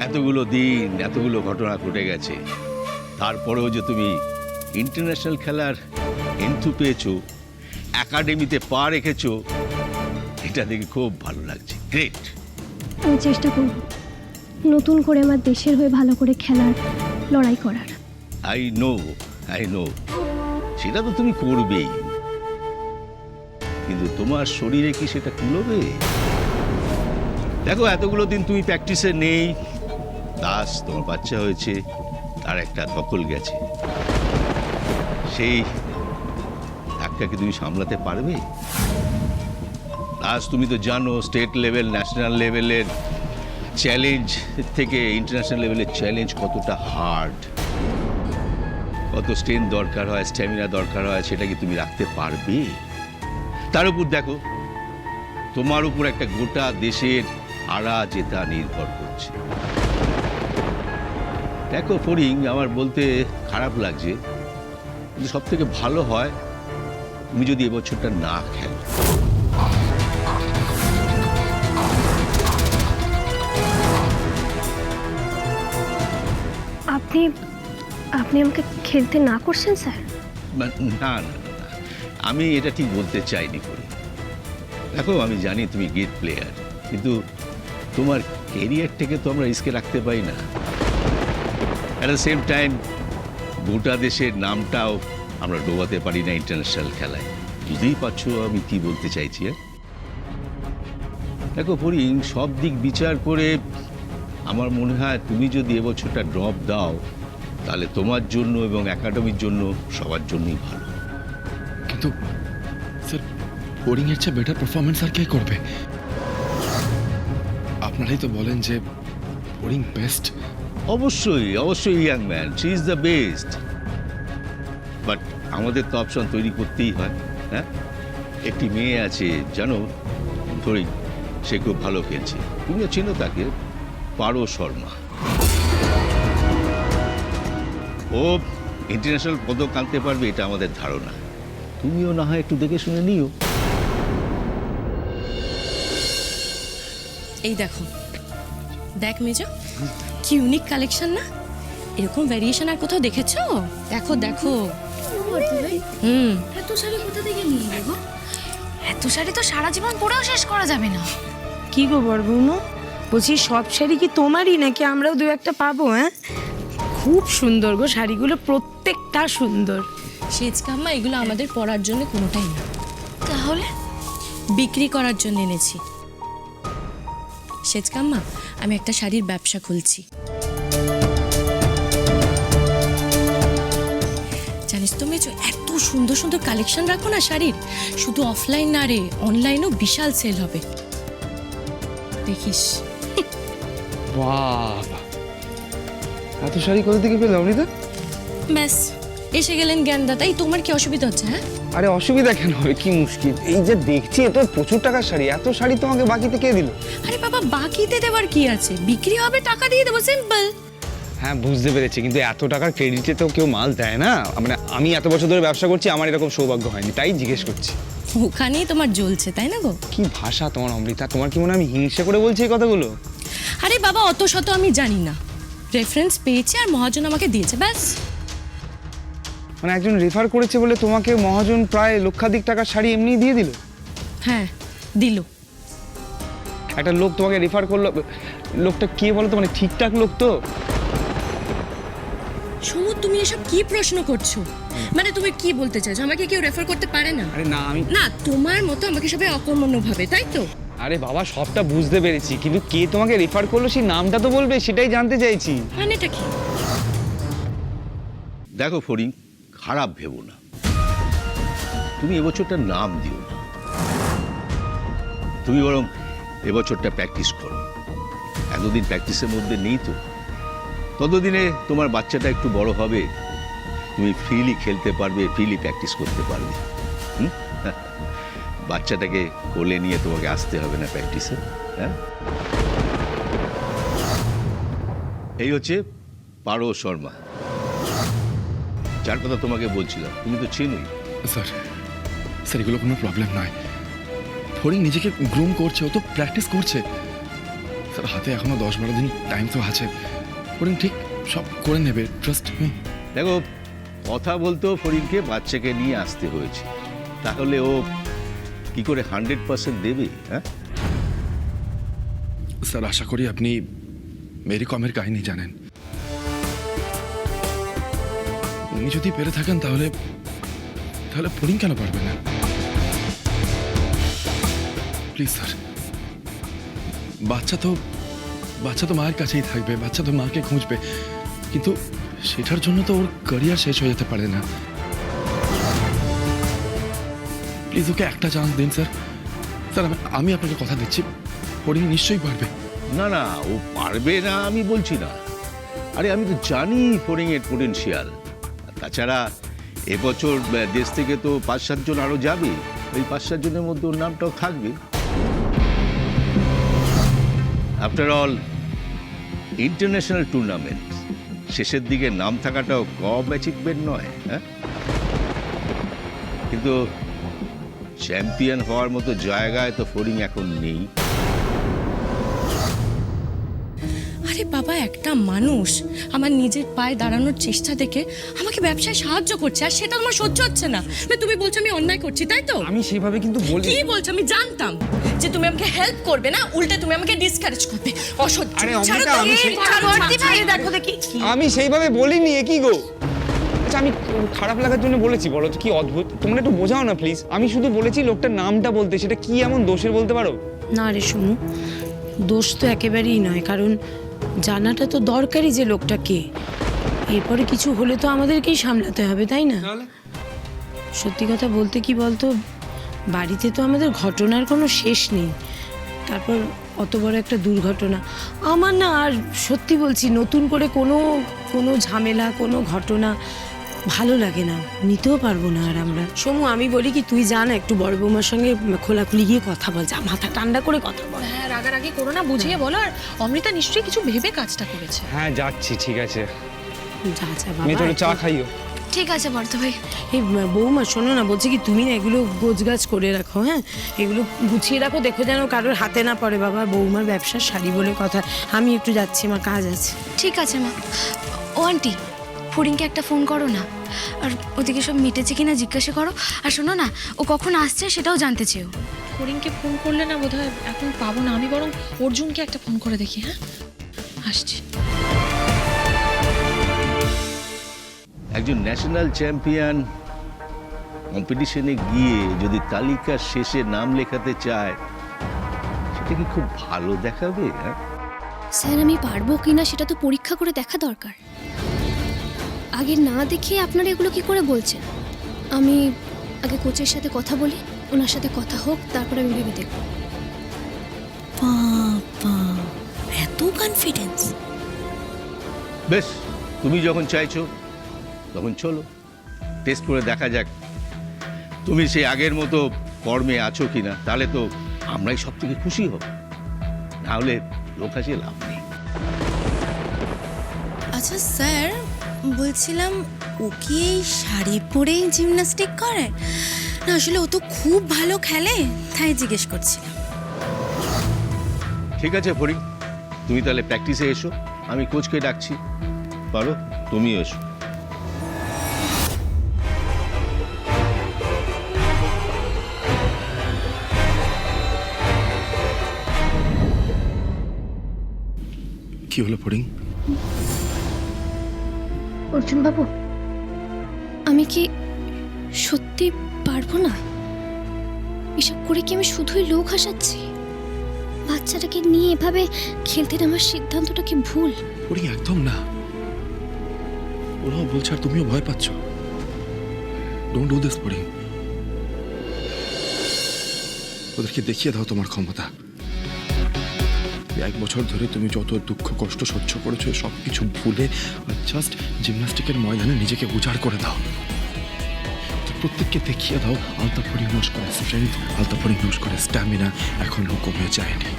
এতগুলো দিন এতগুলো ঘটনা ঘটে গেছে, তারপরেও যে তুমি ইন্টারন্যাশনাল খেলার এন্থু পেয়েছো, একাডেমিতে পা রেখেছো, এটা দেখে খুব ভালো লাগছে। গ্রেট। আমি চেষ্টা করব নতুন করে আমার দেশের হয়ে ভালো করে খেলার, লড়াই করার। আই নো সেটা তো তুমি করবেই, কিন্তু তোমার শরীরে কি সেটা কুলোবে? দেখো, এতগুলো দিন তুমি প্র্যাকটিসে নেই, দাস তোমার বাচ্চা হয়েছে, তার একটা দখল গেছে, সেই ধাক্কাকে তুমি সামলাতে পারবে? দাস, তুমি তো জানো স্টেট লেভেল, ন্যাশনাল লেভেলের চ্যালেঞ্জ থেকে ইন্টারন্যাশনাল লেভেলের চ্যালেঞ্জ কতটা হার্ড, কত স্ট্রেন্থ দরকার হয়, স্ট্যামিনা দরকার হয়, সেটা কি তুমি রাখতে পারবে? তার উপর দেখো, তোমার উপর একটা গোটা দেশের আড়া জেতা নির্ভর করছে। দেখো ফড়িং, আমার বলতে খারাপ লাগছে, কিন্তু সব থেকে ভালো হয় তুমি যদি এবছরটা না খেলো। আপনি আপনি আমাকে খেলতে না করছেন স্যার? না না না, আমি এটা ঠিক বলতে চাইনি করি। দেখো, আমি জানি তুমি গ্রেট প্লেয়ার, কিন্তু তোমার ক্যারিয়ারটাকে তো আমরা রিস্কে রাখতে পারি না। অ্যাট দ্য সেম টাইম গোটা দেশের নামটাও আমরা ডোবাতে পারি না ইন্টারন্যাশনাল খেলায়। বুঝতেই পারছো আমি কি বলতে চাইছি। দেখো ফড়িং, সব দিক বিচার করে আমার মনে হয় তুমি যদি এবছরটা ড্রপ দাও, তাহলে তোমার জন্য এবং একাডেমির জন্য সবার জন্যই ভালো। কিন্তু স্যার, বোর্ডিং এর চেয়ে বেটার পারফরমেন্স আর কে করবে? আপনারাই তো বলেন যে বোর্ডিং বেস্ট। অবশ্যই অবশ্যই, young man, she is the best, but আমাদের তো অপশন তৈরি করতেই হয়। হ্যাঁ, একটি মেয়ে আছে জানো ধরি, সে খুব ভালো খেলছে, তুমিও চেনো তাকে, পারো শর্মা। ও ইন্টারন্যাশনাল পদক আনতে পারবে এটা আমাদের ধারণা, তুমিও না হয় একটু দেখে শুনে নিও। এই দেখো, দেখ মেজো, কি ইউনিক কালেকশন না? এরকম ভ্যারিয়েশন আর কোথাও দেখেছো? দেখো দেখো। এত শাড়ি কোথা থেকে নিয়ে এলে গো? এত শাড়ি তো সারা জীবন পরেও শেষ করা যাবে না। কি গো বরগুনো, বলছি সব শাড়ি কি তোমারই নাকি আমরাও দু একটা পাবো? হ্যাঁ, খুব সুন্দর গো শাড়িগুলো, প্রত্যেকটা সুন্দর। সেজকাম্মা, এগুলো আমাদের পরার জন্য কোনোটাই না, তাহলে বিক্রি করার জন্য এনেছি। সেজকাম্মা, আমি একটা শাড়ির ব্যবসা খুলছি। জানিস তো মেজো, এত সুন্দর সুন্দর কালেকশন রাখো না শাড়ির, শুধু অফলাইন না রে, অনলাইনেও বিশাল সেল হবে, দেখিস। বাবা, এত শাড়ি কোথা থেকে পেলে অমৃতা? ব্যাস, এসে গেলেন জ্ঞানদাতা। এই তোমার কি অসুবিধা হচ্ছে? হ্যাঁ, আরে অসুবিধা কেন হবে, কি মুশকিল? এই যে দেখছি এ তো প্রচুর টাকার শাড়ি, এত শাড়ি তোমাকে বাকিতে কে দিল? আরে বাবা, বাকিতে দেওয়ার কি আছে, বিক্রি হবে, টাকা দিয়ে দেবো, সিম্পল। হ্যাঁ বুঝতে পেরেছি, কিন্তু এত টাকার ক্রেডিটে তো কেউ মাল দেয় না। মানে আমি এত বছর ধরে ব্যবসা করছি, আমার এরকম সৌভাগ্য হয়নি, তাই জিজ্ঞেস করছি। ওখানেই তোমার জ্বলছে, তাই না গো? কি ভাষা তোমার অমৃতা, তোমার কি মনে হয় আমি হিংসে করে বলছি এই কথাগুলো? আরে বাবা, অত শত আমি জানি না, রেফারেন্স পেয়েছে আর মহাজন আমাকে দিয়েছে, ব্যাস। মানে একজন রেফার করেছে বলে তোমাকে মহাজন প্রায় লক্ষাধিক টাকার শাড়ি এমনি দিয়ে দিল? হ্যাঁ, দিল। একটা লোক তোমাকে রেফার করলো, লোকটা কে বলো তো? মানে ঠিকঠাক লোক তো? সমুদ, তুমি এসব কি প্রশ্ন করছো? মানে তুমি কি বলতে চাইছো, আমাকে কেউ রেফার করতে পারে না? আরে না, আমি না, তোমার মতো আমাকে সবাই অকর্মণ্য ভাবে, তাই তো? আরে বাবা, সবটা বুঝতে পেরেছি, কিন্তু কে তোমাকে রেফার করলো সেই নামটা তো বলবে, সেটাই জানতে চাইছি। মানেটা কি? দেখো ফড়িং, খারাপ ভেবো না, তুমি এবছরটা নাম দিও না, তুমি বরং এবছরটা প্র্যাকটিস করো। এতদিন প্র্যাকটিসের মধ্যে নেই তো, ততদিনে তোমার বাচ্চাটা একটু বড় হবে, তুমি ফ্রিলি খেলতে পারবে, ফ্রিলি প্র্যাকটিস করতে পারবে। বাচ্চাটাকে কোলে নিয়ে তোমাকে আসতে হবে না প্র্যাকটিসে। হ্যাঁ, এই হচ্ছে পারো শর্মা, যার কথা তোমাকে বলছিলাম, তুমি তো চেনোই। স্যার, স্যার এগুলো কোনো প্রবলেম নয়। ফড়িং নিজেকে গ্রুম করছে, ও তো প্র্যাকটিস করছে। স্যার হাতে এখনো 10-12 দিন টাইম তো আছে, ফড়িং ঠিক সব করে নেবে, ট্রাস্ট মি। দেখো, কথা বলতেও ফরিনকে বাচ্চাকে নিয়ে আসতে হয়েছে, তাহলে ও কি করে 100% দেবে? হ্যাঁ, স্যার আশা করি আপনি মেরি কমের কাহিনী জানেন। উনি যদি পেরে থাকেন তাহলে তাহলে ফড়িং কেন পারবে না? প্লিজ স্যার, বাচ্চা তো মায়ের কাছেই থাকবে, বাচ্চা তো মাকে খুঁজবে, কিন্তু সেটার জন্য তো ওর ক্যারিয়ার শেষ হয়ে যেতে পারে না। প্লিজ ওকে একটা চান্স দিন স্যার। স্যার আমি আপনাকে কথা দিচ্ছি, ফড়িং নিশ্চয়ই পারবে। না না, ও পারবে না আমি বলছি না। আরে আমি তো জানি ফরিংয়ের পোটেনশিয়াল। তাছাড়া এবছর দেশ থেকে তো 5-7 জন আরো যাবে, ওই 5-7 জনের মধ্যে ওর নামটাও থাকবে। আফটার অল ইন্টারন্যাশনাল টুর্নামেন্ট, শেষের দিকে নাম থাকাটাও কম অ্যাচিভমেন্ট নয়। হ্যাঁ, কিন্তু চ্যাম্পিয়ন হওয়ার মতো জায়গায় তো ফরিং এখন নেই। আরে বাবা, একটা মানুষ আমার নিজের পায়ে দাঁড়ানোর চেষ্টা দেখে আমাকে ব্যবসায় সাহায্য করছে, আর সেটা আমার সহ্য হচ্ছে না। তুমি বলছো আমি অন্যায় করছি, তাই তো? আমি সেভাবে কিন্তু বলি। কি বলছো? আমি জানতাম যে তুমি আমাকে হেল্প করবে না, উল্টে তুমি আমাকে ডিসকারেজ করবে। অসহ্য। আরে ছাড়ো অমৃতা, তো, আমি এই সেই- ছাড়ো, ভর্তি ভাই, ছাড়ো। দেখো দেখি আমি সেইভাবে বলিনি, এ কি গো? আচ্ছা আমি খারাপ লাগার জন্য বলেছি বলো তো? কি অদ্ভুত, তোমরা একটু বোঝাও না প্লিজ। আমি শুধু বলেছি লোকটার নামটা বলতে, সেটা কি এমন দোষের বলতে পারো? না রে সমু, দোষ তো একেবারেই নয়, কারণ জানাটা তো দরকারি যে লোকটা কে। এরপরে কিছু হলে তো আমাদেরকেই সামলাতে হবে, তাই না? সত্যি কথা বলতে কি বলতো, বাড়িতে তো আমাদের ঘটনার কোনো শেষ নেই, তারপর অত বড় একটা দুর্ঘটনা। আমার না আর সত্যি বলছি, নতুন করে কোনো ঝামেলা, কোনো ঘটনা ভালো লাগে না, নিতেও পারবো না আর আমরা। সমু, আমি বলি কি, তুই যা না একটু বড় বৌমার সঙ্গে খোলাখুলি গিয়ে কথা বল, যা মাথা ঠান্ডা করে কথা বল। হ্যাঁ, রাগারাগি করো না, বুঝিয়ে বলো। আর অমৃতা নিশ্চয়ই কিছু ভেবে কাজটা করেছে। হ্যাঁ যাচ্ছি, ঠিক আছে। যা যা মেয়ে তোর বাবা। চা খাইও। ঠিক আছে বর্ত ভাই। এই বৌমা শোনো না, বলছি কি, তুমি না এগুলো গোছগাছ করে রাখো, হ্যাঁ এগুলো গুছিয়ে রাখো, দেখো যেন কারোর হাতে না পড়ে। বাবা, বৌমার ব্যবসার শাড়ি বলে কথা। আমি একটু যাচ্ছি, আমার কাজ আছে। ঠিক আছে মা। ও আন্টি, ফড়িংকে একটা ফোন করো না, আর ওদিকে সব মিটেছে কিনা জিজ্ঞাসা করো। আর শোনো না, ও কখন আসছে সেটাও জানতে চেয়েও। ফড়িংকে ফোন করলে না বোধহয় এখন পাবো না, আমি বরং অর্জুনকে একটা ফোন করে দেখি। হ্যাঁ, আসছি। একজন ন্যাশনাল চ্যাম্পিয়ন কম্পিটিশনে গিয়ে যদি তালিকার শেষে নাম লেখাতে চায়, সেটা কি খুব ভালো দেখাবে? হ্যাঁ, স্যার আমি পারবো কিনা সেটা তো পরীক্ষা করে দেখা দরকার। আগে না দেখে আপনারা এগুলো কি করে বলছেন? আমি আগে কোচের সাথে কথা বলি, ওনার সাথে কথা হোক, তারপর আমি ভেবে দেখব। বাবা, এত কনফিডেন্স! বেশ, তুমি যখন চাইছো তখন চলো, টেস্ট করে দেখা যাক তুমি সেই আগের মতো ফর্মে আছো কিনা। তাহলে তো আমরাই সব থেকে খুশি হব, না হলে লোক হাসিয়ে লাভ নেই। আচ্ছা স্যার, বলছিলাম ও কি এই শাড়ি পরেই জিমন্যাস্টিক করে? না আসলে ও তো খুব ভালো খেলে, তাই জিজ্ঞেস করছিলাম। ঠিক আছে ফরিং, তুমি তাহলে প্র্যাকটিসে এসো, আমি কোচকে ডাকছি। পারো, তুমি এসো। কি হলো ফড়িং? অর্জুন বাবু, আমি কি সত্যি পারবো না? এসব করে কি আমি শুধুই লোক হাসাচ্ছি? বাচ্চাটাকে নিয়ে এভাবে খেলতে নামার সিদ্ধান্তটা কি ভুল? ফড়িং একদম না, ওরাও বলছে আর তুমিও ভয় পাচ্ছ। ডোন্ট ডু দিস ফড়িং। ওদেরকে দেখিয়ে দাও তোমার ক্ষমতা। 1 বছর ধরে তুমি যত দুঃখ কষ্ট সহ্য করেছো, সব কিছু ভুলে জাস্ট জিমন্যাস্টিকের ময়দানে নিজেকে উজাড় করে দাও। প্রত্যেককে দেখিয়ে দাও আলতা পরিণাশ করে স্ট্রেংথ, আলতা পরিণাশ করে স্ট্যামিনা এখনো কমে যায়নি।